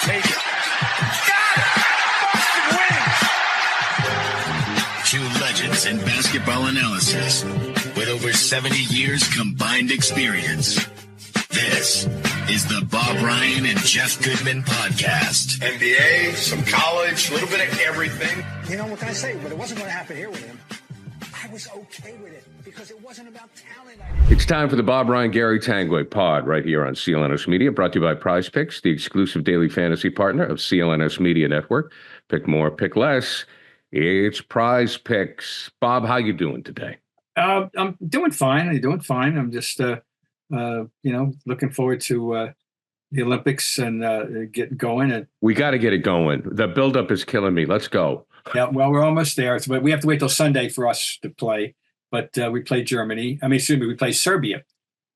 take it. Got it! Boston wins! Two legends in basketball analysis with over 70 years combined experience. This is the Bob Ryan and Jeff Goodman podcast. NBA, some college, a little bit of everything. You know, what can I say? But it wasn't going to happen here with him. I was okay with it because it wasn't about talent. It's time for the Bob Ryan Gary Tanguay pod right here on CLNS Media, brought to you by Prize Picks, the exclusive daily fantasy partner of CLNS Media Network. Pick more, pick less. It's Prize Picks. Bob, how you doing today? I'm doing fine. I'm just, looking forward to the Olympics and getting going. And we got to get it going. The buildup is killing me. Let's go. Yeah, well, we're almost there. But we have to wait till Sunday for us to play. But we play Germany. We play Serbia.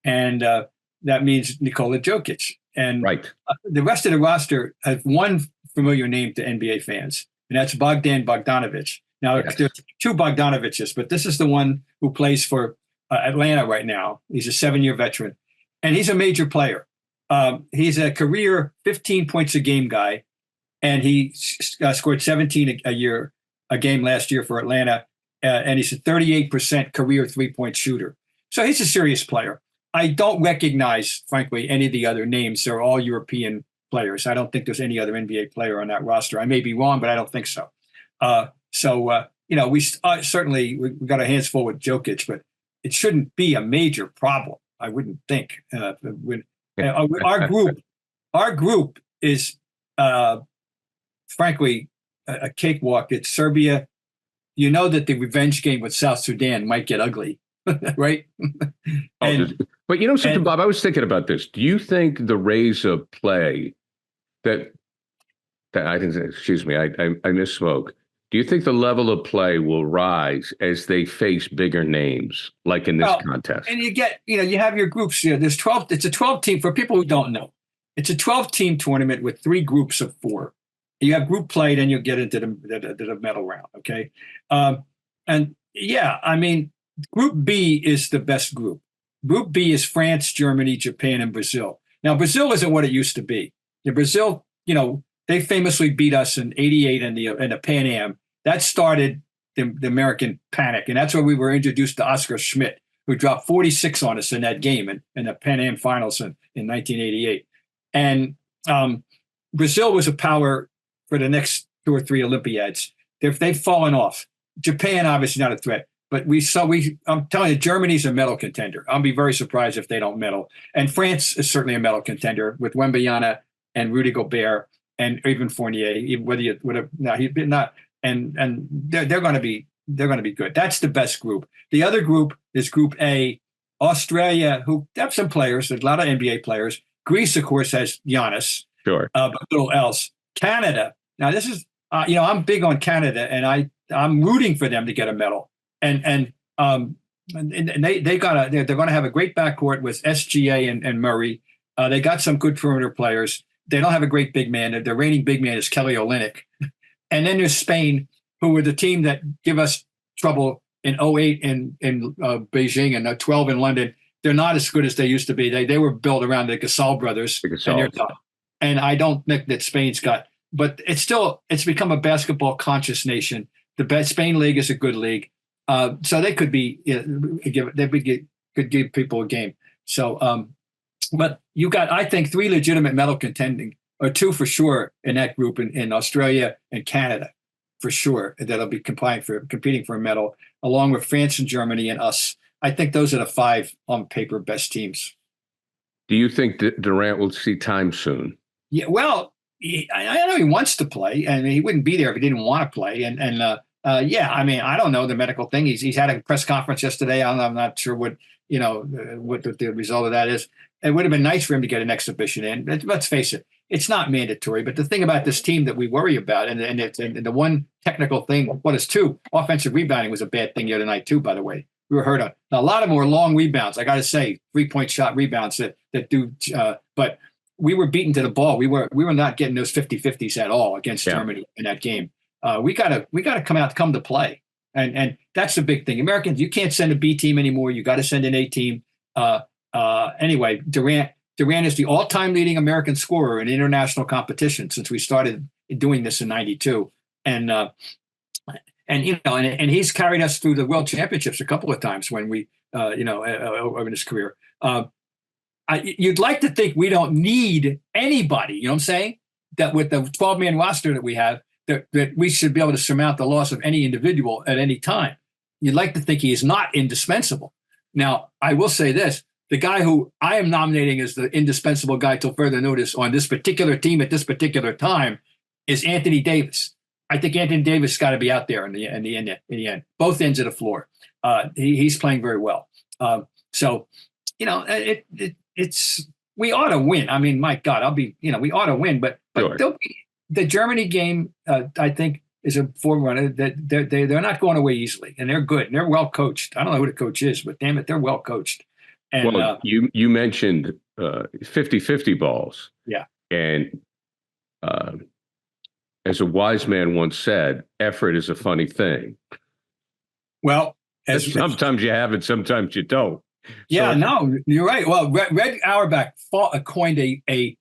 And that means Nikola Jokic. And right. The rest of the roster has one familiar name to NBA fans, and that's Bogdanovic. Now, yes. There's two Bogdanoviches, but this is the one who plays for Atlanta right now. He's a 7-year veteran, and he's a major player. He's a career 15 points a game guy, and he scored 17 a game last year for Atlanta, and he's a 38% career three-point shooter. So he's a serious player. I don't recognize, frankly, any of the other names. They're all European players. I don't think there's any other NBA player on that roster. I may be wrong, but I don't think so. We certainly we got our hands full with Jokic, but it shouldn't be a major problem. I wouldn't think. Our group is, frankly, a cakewalk. It's Serbia. You know that the revenge game with South Sudan might get ugly, right? But you know something, Bob? I was thinking about this. Do you think the raise of play that I didn't say? Excuse me, I misspoke. Do you think the level of play will rise as they face bigger names, like in this contest? And you have your groups. There's 12. It's a 12 team for people who don't know. It's a 12 team tournament with 3 groups of 4. You have group play, then you'll get into the medal round. Okay, Group B is the best group. Group B is France, Germany, Japan, and Brazil. Now, Brazil isn't what it used to be. Brazil, they famously beat us in '88 in the Pan Am. That started the American panic, and that's where we were introduced to Oscar Schmidt, who dropped 46 on us in that game in the Pan Am finals in 1988. And Brazil was a power for the next 2 or 3 Olympiads. They've fallen off. Japan, obviously not a threat. But I'm telling you, Germany's a medal contender. I'll be very surprised if they don't medal. And France is certainly a medal contender with Wembanyama and Rudy Gobert and even Fournier. And they're going to be good. That's the best group. The other group is Group A. Australia, who have some players, there's a lot of NBA players. Greece, of course, has Giannis. Sure. But little else. Canada. Now this is I'm big on Canada, and I'm rooting for them to get a medal. And they're going to have a great backcourt with SGA and Murray. They got some good perimeter players. They don't have a great big man. Their reigning big man is Kelly Olynyk. And then there's Spain, who were the team that give us trouble in 2008 in Beijing and 12 in London. They're not as good as they used to be. They were built around the Gasol brothers. And I don't think that Spain's got, but it's become a basketball conscious nation. The Spain league is a good league. So they could could give people a game. So, but you got, I think, 3 legitimate medal contending, or 2 for sure in that group in Australia and Canada, for sure, that'll be competing for a medal, along with France and Germany and us. I think those are the 5 on paper best teams. Do you think Durant will see time soon? Yeah, well, I know he wants to play, and he wouldn't be there if he didn't want to play. I don't know the medical thing. He's had a press conference yesterday. I'm not sure what the result of that is. It would have been nice for him to get an exhibition in. Let's face it, it's not mandatory. But the thing about this team that we worry about, and the one technical thing, it's 2, offensive rebounding was a bad thing the other night too, by the way. We were hurt on. Now, a lot of them were long rebounds. I got to say, 3-point shot rebounds that do. But we were beaten to the ball. We were not getting those 50-50s at all against Germany in that game. We gotta come to play, and that's the big thing. Americans, you can't send a B team anymore. You got to send an A team. Anyway, Durant Durant is the all-time leading American scorer in international competition since we started doing this in '92, and he's carried us through the World Championships a couple of times when we, over his career. You'd like to think we don't need anybody. You know what I'm saying? That with the 12-man roster that we have, that we should be able to surmount the loss of any individual at any time. You'd like to think he is not indispensable. Now, I will say this. The guy who I am nominating as the indispensable guy till further notice on this particular team at this particular time is Anthony Davis. I think Anthony Davis got to be out there in the end, both ends of the floor. He's playing very well. It's we ought to win. I mean, my God, we ought to win, but Sure. The Germany game, I think, is a forerunner that they're not going away easily, and they're good and they're well coached. I don't know who the coach is, but damn it, they're well coached. And you mentioned 50-50 balls. Yeah. And as a wise man once said, effort is a funny thing. Well, sometimes you have it, sometimes you don't. Yeah, no, you're right. Well, Red Auerbach coined a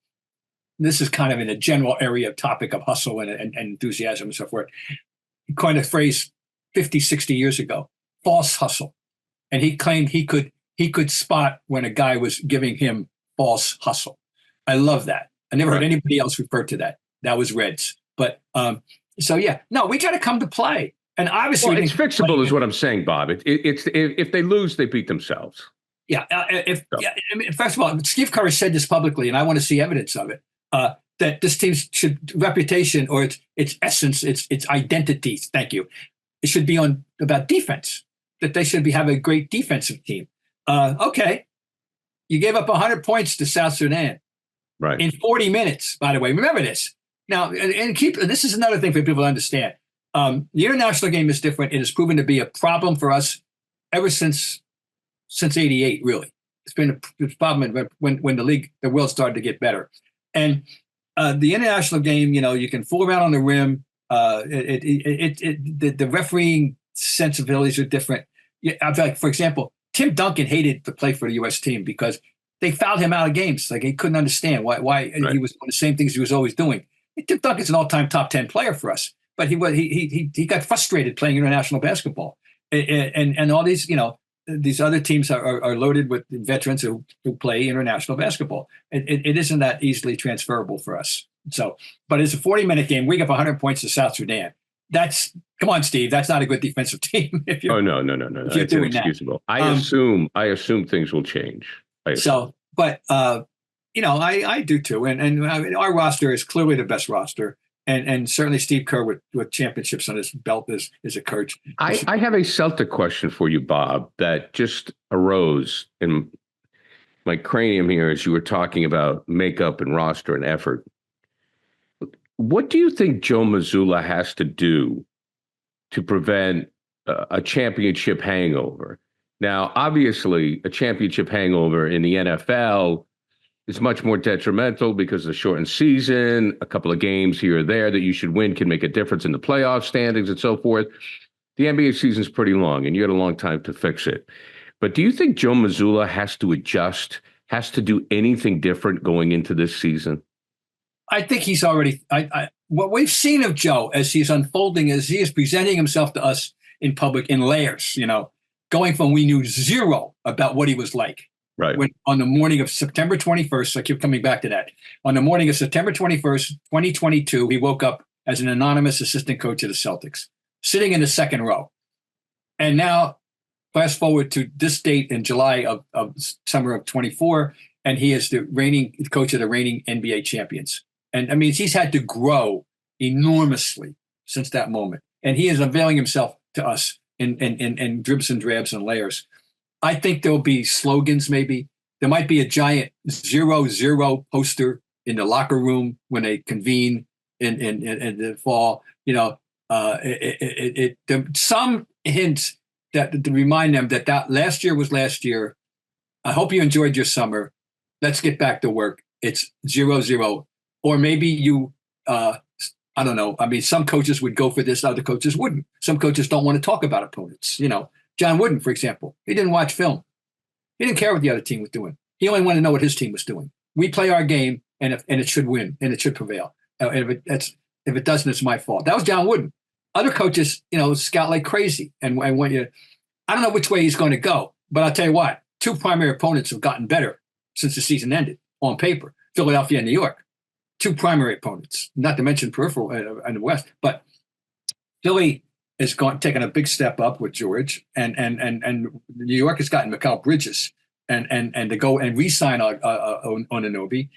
this is kind of in a general area of topic of hustle and enthusiasm and so forth. He coined a phrase 50, 60 years ago, false hustle. And he claimed he could spot when a guy was giving him false hustle. I love that. I never heard anybody else refer to that. That was Reds. But we got to come to play. And obviously, it's fixable, is what I'm saying, Bob. It's if they lose, they beat themselves. Yeah. First of all, Steve Kerr said this publicly, and I want to see evidence of it. That this team's reputation or its essence, its identity. Thank you. It should be about defense. That they should have a great defensive team. Okay, you gave up 100 points to South Sudan, right, in 40 minutes. By the way, remember this. Now, and this is another thing for people to understand. The international game is different. It has proven to be a problem for us ever since '88. Really, it's been a problem when the world started to get better. And the international game, you can fool around on the rim. The refereeing sensibilities are different. Like, for example, Tim Duncan hated to play for the U.S. team because they fouled him out of games. Like, he couldn't understand why he was doing the same things he was always doing. Tim Duncan's an all-time top 10 player for us, but he got frustrated playing international basketball. And all these, these other teams are loaded with veterans who play international basketball. It isn't that easily transferable for us. So, but it's a 40-minute game. We give 100 points to South Sudan. Come on, Steve. That's not a good defensive team. No. That's inexcusable. I assume things will change. I do too. And our roster is clearly the best roster. And certainly Steve Kerr with championships on his belt is a coach. I have a Celtic question for you, Bob, that just arose in my cranium here as you were talking about makeup and roster and effort. What do you think Joe Mazulla has to do to prevent a championship hangover? Now, obviously, a championship hangover in the NFL is much more detrimental because of the shortened season. A couple of games here or there that you should win can make a difference in the playoff standings and so forth. The NBA season is pretty long, and you had a long time to fix it. But do you think Joe Mazulla has to adjust, has to do anything different going into this season? I think he's already what we've seen of Joe as he's unfolding, as he is presenting himself to us in public in layers, going from we knew zero about what he was like. Right. When on the morning of September 21st, I keep coming back to that. On the morning of September 21st, 2022, he woke up as an anonymous assistant coach of the Celtics, sitting in the second row. And now, fast forward to this date in July of summer of 24, and he is the reigning coach of the reigning NBA champions. And I mean, he's had to grow enormously since that moment. And he is unveiling himself to us in dribs and drabs and layers. I think there'll be slogans, maybe. There might be a giant 0-0 poster in the locker room when they convene in the fall. Some hints that to remind them that last year was last year. I hope you enjoyed your summer. Let's get back to work. It's 0-0. Or maybe I don't know. I mean, some coaches would go for this, other coaches wouldn't. Some coaches don't want to talk about opponents. John Wooden, for example, he didn't watch film. He didn't care what the other team was doing. He only wanted to know what his team was doing. we play our game, and it should win, and it should prevail. If it doesn't, it's my fault. That was John Wooden. Other coaches, scout like crazy, and when I don't know which way he's going to go, but I'll tell you what, 2 primary opponents have gotten better since the season ended on paper. Philadelphia and New York, 2 primary opponents, not to mention peripheral in the West, but Philly is taking a big step up with George, and New York has gotten Mikal Bridges, and to go and re-sign Anunoby.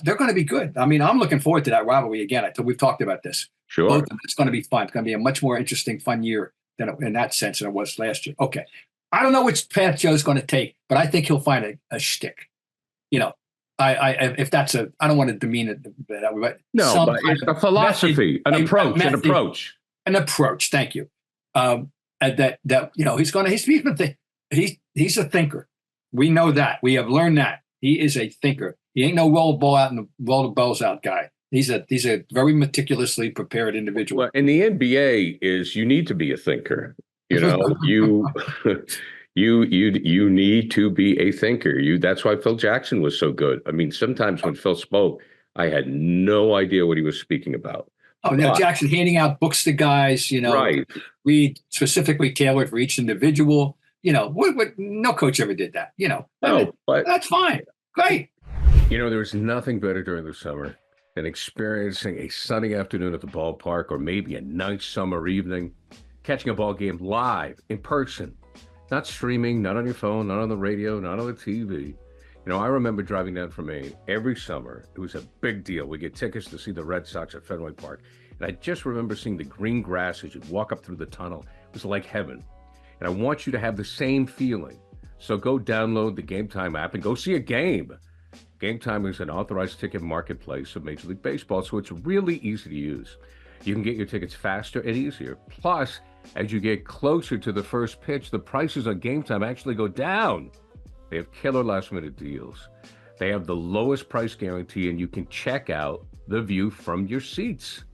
They're going to be good. I mean, I'm looking forward to that rivalry again. We've talked about this. Sure. It's going to be fun. It's going to be a much more interesting, fun year in that sense than it was last year. Okay. I don't know which path Joe's going to take, but I think he'll find a shtick. If that's I don't want to demean it that way, but no, but it's a philosophy, an approach. An approach. Thank you. He's a thinker. We know that. We have learned that. He is a thinker. He ain't no roll the ball out and roll the balls out guy. He's a very meticulously prepared individual. Well, in the NBA you need to be a thinker. You need to be a thinker. That's why Phil Jackson was so good. I mean, sometimes when Phil spoke, I had no idea what he was speaking about. Oh, now Jackson handing out books to guys, right. Read specifically tailored for each individual. No coach ever did that. No, but that's fine. Great. There's nothing better during the summer than experiencing a sunny afternoon at the ballpark, or maybe a nice summer evening, catching a ball game live in person, not streaming, not on your phone, not on the radio, not on the TV. I remember driving down from Maine every summer. It was a big deal. We get tickets to see the Red Sox at Fenway Park. And I just remember seeing the green grass as you'd walk up through the tunnel. It was like heaven. And I want you to have the same feeling. So go download the Game Time app and go see a game. Game Time is an authorized ticket marketplace of Major League Baseball, so it's really easy to use. You can get your tickets faster and easier. Plus, as you get closer to the first pitch, the prices on Game Time actually go down. They have killer last-minute deals. They have the lowest price guarantee, and you can check out the view from your seats.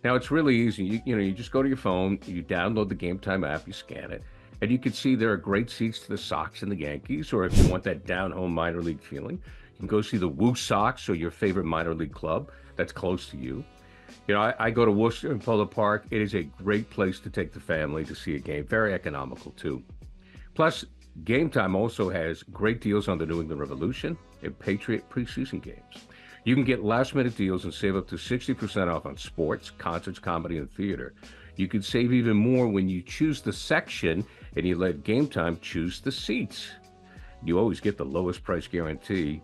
Now, it's really easy. You just go to your phone, you download the Game Time app, you scan it, and you can see there are great seats to the Sox and the Yankees, or if you want that down-home minor league feeling, you can go see the Woo Sox or your favorite minor league club that's close to you. I go to Worcester and Polo Park. It is a great place to take the family to see a game. Very economical, too. Plus, Game Time also has great deals on the New England Revolution and Patriot preseason games. You can get last-minute deals and save up to 60% off on sports, concerts, comedy, and theater. You can save even more when you choose the section and you let Game Time choose the seats. You always get the lowest price guarantee,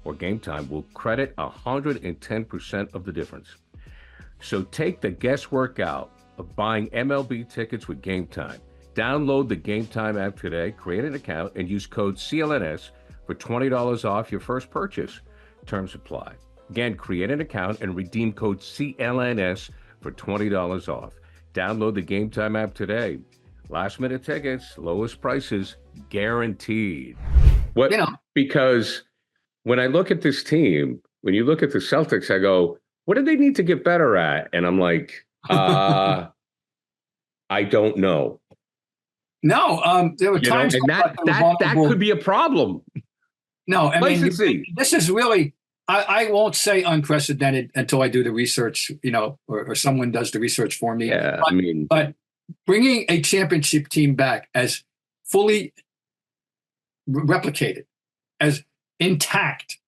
or Game Time will credit 110% of the difference. So take the guesswork out of buying MLB tickets with Game Time. Download the Game Time app today, create an account, and use code CLNS for $20 off your first purchase. Terms apply. Again, create an account and redeem code CLNS for $20 off. Download the Game Time app today. Last minute tickets, lowest prices, guaranteed. Because when I look at this team, when you look at the Celtics, I go, what do they need to get better at? And I'm like, I don't know. No, there were times and that could be a problem. No, I mean, this is really, I won't say unprecedented until I do the research, or someone does the research for me. Yeah, but bringing a championship team back as fully replicated, as intact,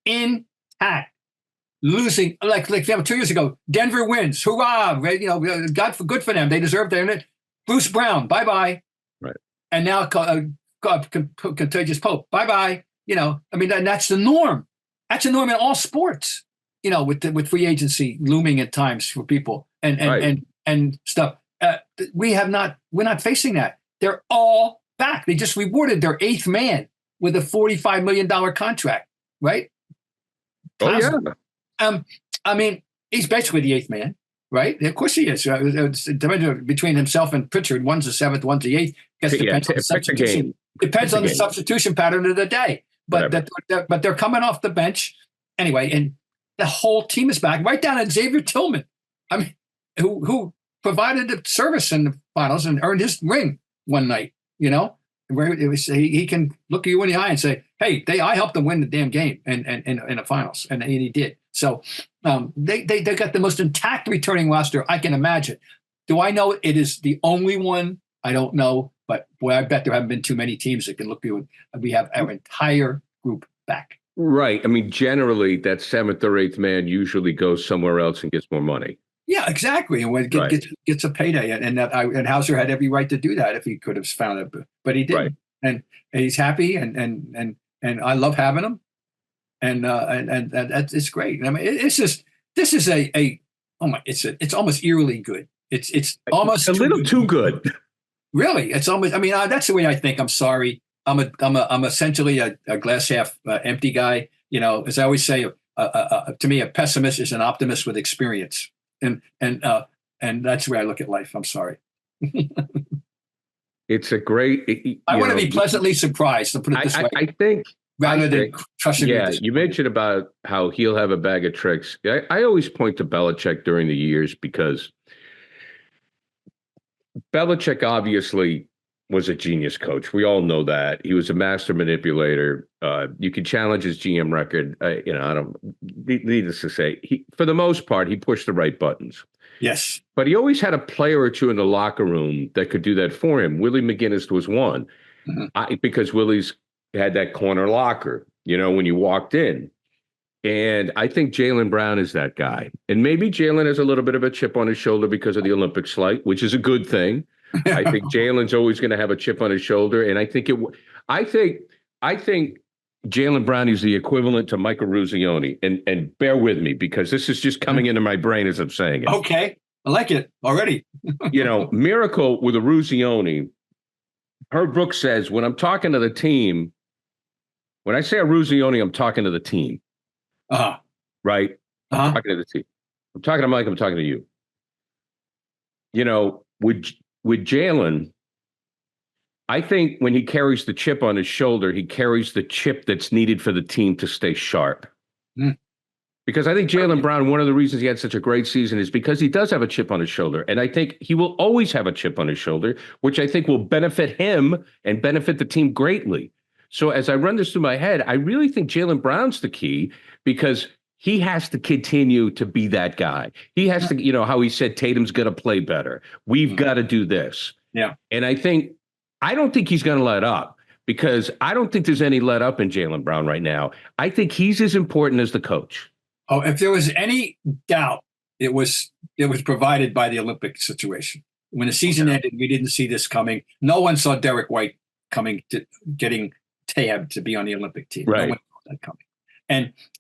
losing like 2 years ago, Denver wins, hurrah! Good for them. They deserve their Bruce Brown, bye. Right. And now Contagious Pope, bye. That's the norm. That's the norm in all sports. With free agency looming at times for people and stuff. We're not facing that. They're all back. They just rewarded their 8th man with a $45 million contract, right? Oh, yeah. He's basically the 8th man, right? Of course he is. Between himself and Pritchard, one's the 7th, one's the 8th. Depends on the substitution pattern of the day. But they're coming off the bench anyway, and the whole team is back, right down to Xavier Tillman. Who provided the service in the finals and earned his ring one night. where it was, he can look you in the eye and say, "Hey, I helped them win the damn game and in the finals," and he did. So they got the most intact returning roster I can imagine. Do I know it is the only one? I don't know, but boy, I bet there haven't been too many teams that can look you. We have our entire group back. Right. I mean, generally, that 7th or 8th man usually goes somewhere else and gets more money. Yeah, exactly. And when gets a payday, and Hauser had every right to do that if he could have found it, but he didn't. Right. And he's happy, and I love having him, and it's great. I mean, it's just this is it's almost eerily good. It's almost a little too good. Really, it's almost. I mean, that's the way I think. I'm sorry. I'm essentially a glass half empty guy. You know, as I always say, to me, a pessimist is an optimist with experience, and that's the way I look at life. I'm sorry. It's a great. I want to be pleasantly surprised. To put it this way, I think rather than trusting. Yeah, you mentioned about how he'll have a bag of tricks. I always point to Belichick during the years because Belichick obviously was a genius coach. We all know that. He was a master manipulator. You can challenge his GM record. I don't. Needless to say, for the most part, he pushed the right buttons. Yes. But he always had a player or two in the locker room that could do that for him. Willie McGinnis was one, because Willie's had that corner locker, when you walked in. And I think Jaylen Brown is that guy. And maybe Jaylen has a little bit of a chip on his shoulder because of the Olympic slight, which is a good thing. I think Jaylen's always going to have a chip on his shoulder. And I think Jaylen Brown is the equivalent to Michael Ruzioni. And bear with me because this is just coming into my brain as I'm saying it. Okay. I like it already. Miracle with a Ruzioni. Herb Brooks says, when I'm talking to the team, when I say a Ruzioni, I'm talking to the team. Right? I'm talking to the team. I'm talking to Mike. I'm talking to you. With Jaylen, I think when he carries the chip on his shoulder, he carries the chip that's needed for the team to stay sharp. Because I think Jaylen Brown, one of the reasons he had such a great season is because he does have a chip on his shoulder. And I think he will always have a chip on his shoulder, which I think will benefit him and benefit the team greatly. So as I run this through my head, I really think Jaylen Brown's the key because he has to continue to be that guy. He has to, how he said Tatum's going to play better. We've got to do this. Yeah. And I don't think he's going to let up because I don't think there's any let up in Jaylen Brown right now. I think he's as important as the coach. Oh, if there was any doubt, it was provided by the Olympic situation. When the season ended, we didn't see this coming. No one saw Derek White getting tabbed to be on the Olympic team. Right. No one saw that coming.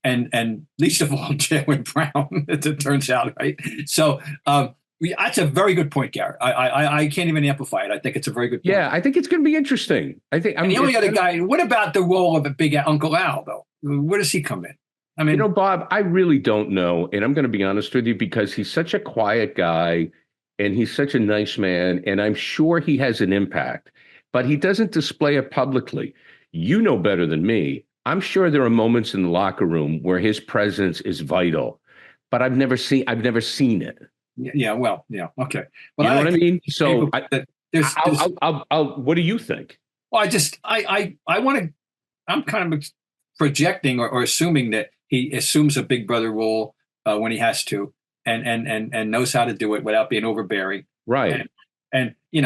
And least of all, Jaylen Brown, as it turns out, right? So that's a very good point, Garrett. I can't even amplify it. I think it's a very good point. Yeah, I think it's going to be interesting. The only other guy, what about the role of a big Uncle Al, though? Where does he come in? I mean, Bob, I really don't know. And I'm going to be honest with you because he's such a quiet guy and he's such a nice man. And I'm sure he has an impact, but he doesn't display it publicly. You know better than me. I'm sure there are moments in the locker room where his presence is vital, but I've never seen it. Yeah. Well, yeah. Okay. Well, you know what I mean? So I'll what do you think? Well, I want to, I'm kind of projecting or assuming that he assumes a big brother role when he has to and knows how to do it without being overbearing. Right. And he's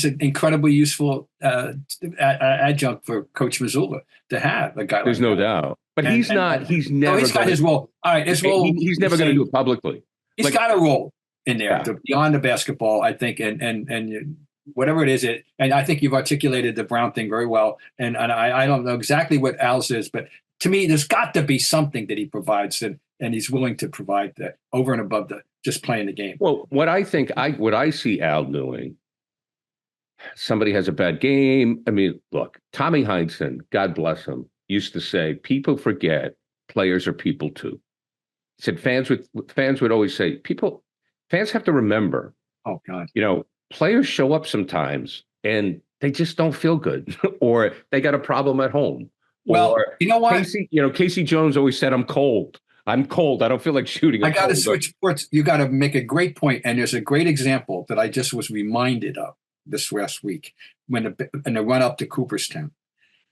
an incredibly useful adjunct for Coach Mazzulla to have a guy. There's no doubt, but he's never. He's got his role. All right, his role. He's never going to do it publicly. He's got a role in there beyond the basketball, I think, and whatever it is. And I think you've articulated the Brown thing very well. And I don't know exactly what Al's is, but to me, there's got to be something that he provides and he's willing to provide that over and above just playing the game. Well, what I see Al doing. Somebody has a bad game. I mean, look, Tommy Heinsohn, God bless him, used to say, people forget players are people too. He said fans would always say, fans have to remember. Oh, God. Players show up sometimes and they just don't feel good or they got a problem at home. Well, or, you know what? Casey Jones always said, I'm cold. I don't feel like shooting. I got to switch sports. You got to make a great point. And there's a great example that I just was reminded of this last week in the run up to Cooperstown.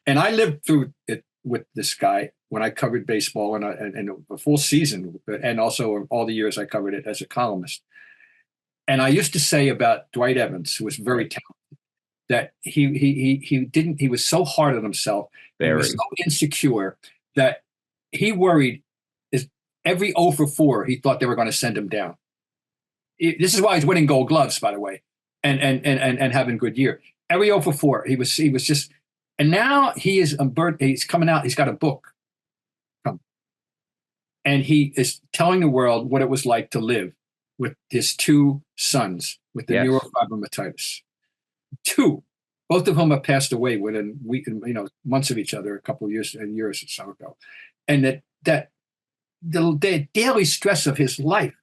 And I lived through it with this guy when I covered baseball and a full season, and also all the years I covered it as a columnist. And I used to say about Dwight Evans, who was very talented, that he was so hard on himself, he was so insecure that he worried every 0 for 4, he thought they were going to send him down. This is why he's winning Gold Gloves, by the way, and having a good year. Every 0 for 4, he was just, and now he's coming out. He's got a book, and he is telling the world what it was like to live with his 2 sons with the neurofibromatosis. 2, both of whom have passed away within months of each other, a couple of years or so ago, and that the daily stress of his life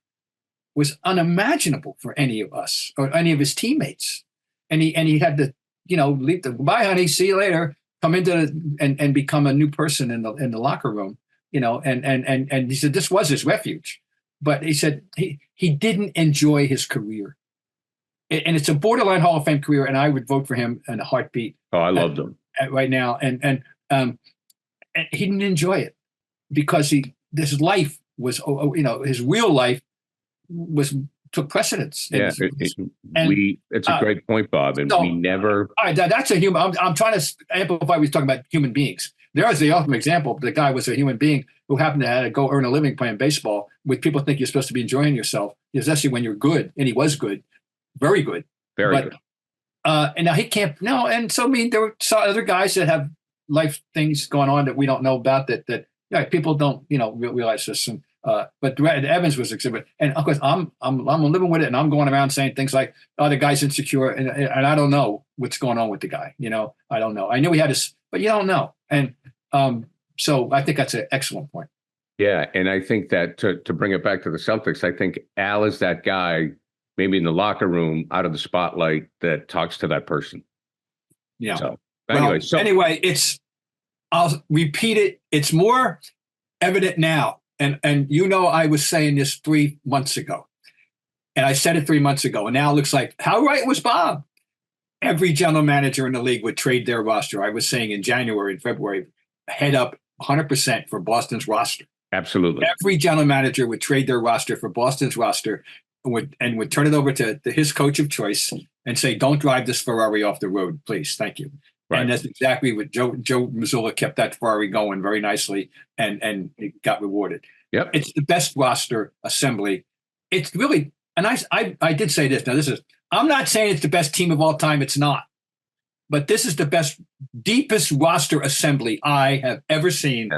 was unimaginable for any of us or any of his teammates. And he had to, leave bye, honey, see you later, come into and become a new person in the locker room, and he said this was his refuge. But he said he didn't enjoy his career. And it's a borderline Hall of Fame career, and I would vote for him in a heartbeat. Oh, I loved him right now. And he didn't enjoy it because his life was, his real life took precedence. Yeah, it's a great point, Bob. And we never. That's a human. I'm trying to amplify. We're talking about human beings. There is the ultimate example. The guy was a human being who happened to have to go earn a living playing baseball. Which people think you're supposed to be enjoying yourself, especially when you're good. And he was good, very good, good. And now he can't. No, and so there were other guys that have life things going on that we don't know about. That people don't realize this. And but Dwight Evans was exhibit, and of course I'm living with it, and I'm going around saying things like, "Oh, the guy's insecure," and I don't know what's going on with the guy. I don't know. I knew he had his, but you don't know. And so I think that's an excellent point. Yeah, and I think that to bring it back to the Celtics, I think Al is that guy, maybe in the locker room, out of the spotlight, that talks to that person. Yeah. So anyway, I'll repeat it. It's more evident now. And I was saying this 3 months ago, and I said it 3 months ago, and now it looks like, how right was Bob? Every general manager in the league would trade their roster. I was saying in January and February, head up 100% for Boston's roster. Absolutely. Every general manager would trade their roster for Boston's roster and would turn it over to his coach of choice and say, don't drive this Ferrari off the road, please. Thank you. Right. And that's exactly what Joe Mazulla kept that Ferrari going very nicely and it got rewarded. Yep. It's the best roster assembly. It's really, and I did say this. Now I'm not saying it's the best team of all time. It's not. But this is the best, deepest roster assembly I have ever seen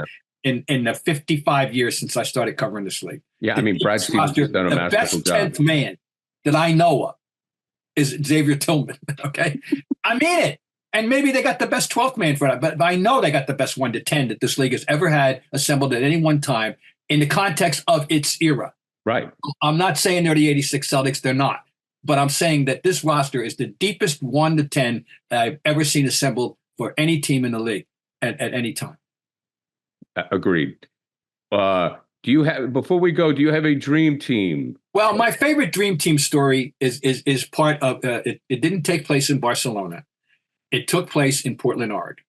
in the 55 years since I started covering this league. Yeah, Brad Stevens has done a masterful job. The best 10th man that I know of is Xavier Tillman, okay? I mean it. And maybe they got the best 12th man for that, but I know they got the best 1 to 10 that this league has ever had assembled at any one time in the context of its era. Right. I'm not saying they're the 86 Celtics. They're not. But I'm saying that this roster is the deepest 1 to 10 that I've ever seen assembled for any team in the league at any time. Agreed. Before we go, do you have a dream team? Well, my favorite dream team story is part of it. It didn't take place in Barcelona. It took place in Portland, Oregon.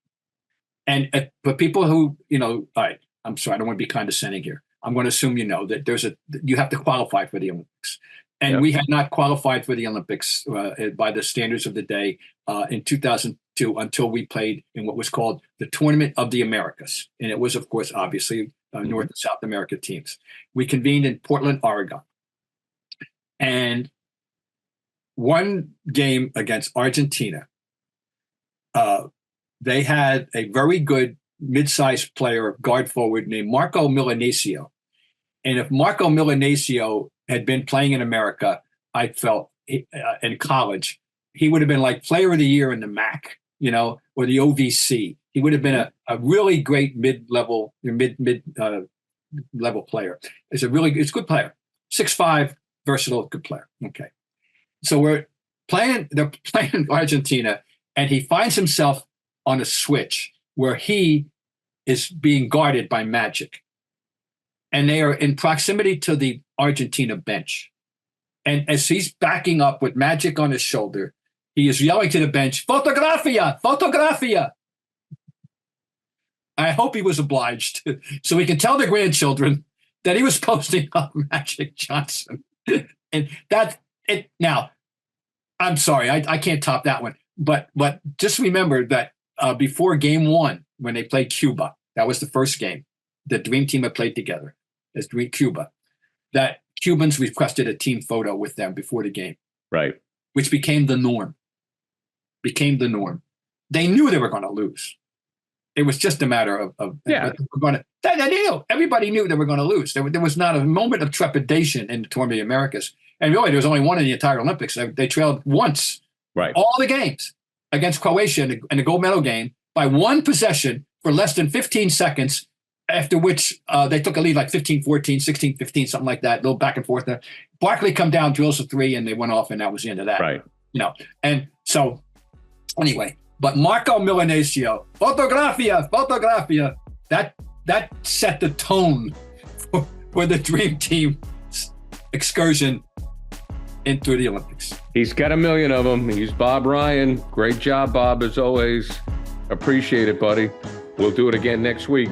And for people who, all right, I'm sorry, I don't want to be condescending here. I'm going to assume that you have to qualify for the Olympics. And we had not qualified for the Olympics by the standards of the day in 2002 until we played in what was called the Tournament of the Americas. And it was, of course, obviously North and South America teams. We convened in Portland, Oregon. And one game against Argentina, they had a very good mid-sized player, guard forward named Marco Milanesio. And if Marco Milanesio had been playing in America, I felt in college, he would have been like player of the year in the MAC, or the OVC. He would have been a really great mid-level player. It's a good player. 6'5", versatile, good player. Okay. So they're playing Argentina, and he finds himself on a switch where he is being guarded by Magic. And they are in proximity to the Argentina bench. And as he's backing up with Magic on his shoulder, he is yelling to the bench, "Fotografia, fotografia." I hope he was obliged so he can tell the grandchildren that he was posting up Magic Johnson. And now, I'm sorry, I can't top that one. But just remember that before game 1, when they played Cuba, that was the first game. The Dream Team had played together as Cuba. That Cubans requested a team photo with them before the game. Right. Which became the norm. They knew they were going to lose. It was just a matter of they knew. Everybody knew they were going to lose. There was not a moment of trepidation in the Tournament of the Americas. And really, there was only one in the entire Olympics. They trailed once, right, all the games against Croatia in the gold medal game by one possession for less than 15 seconds, after which they took a lead like 15-14, 16-15, something like that, a little back and forth there. Barkley come down, drills a 3, and they went off, and that was the end of that. Right. And so anyway, but Marco Milanesio, fotografia, that set the tone for the Dream Team excursion into the Olympics. He's got a million of them. He's Bob Ryan. Great job, Bob, as always. Appreciate it, buddy. We'll do it again next week.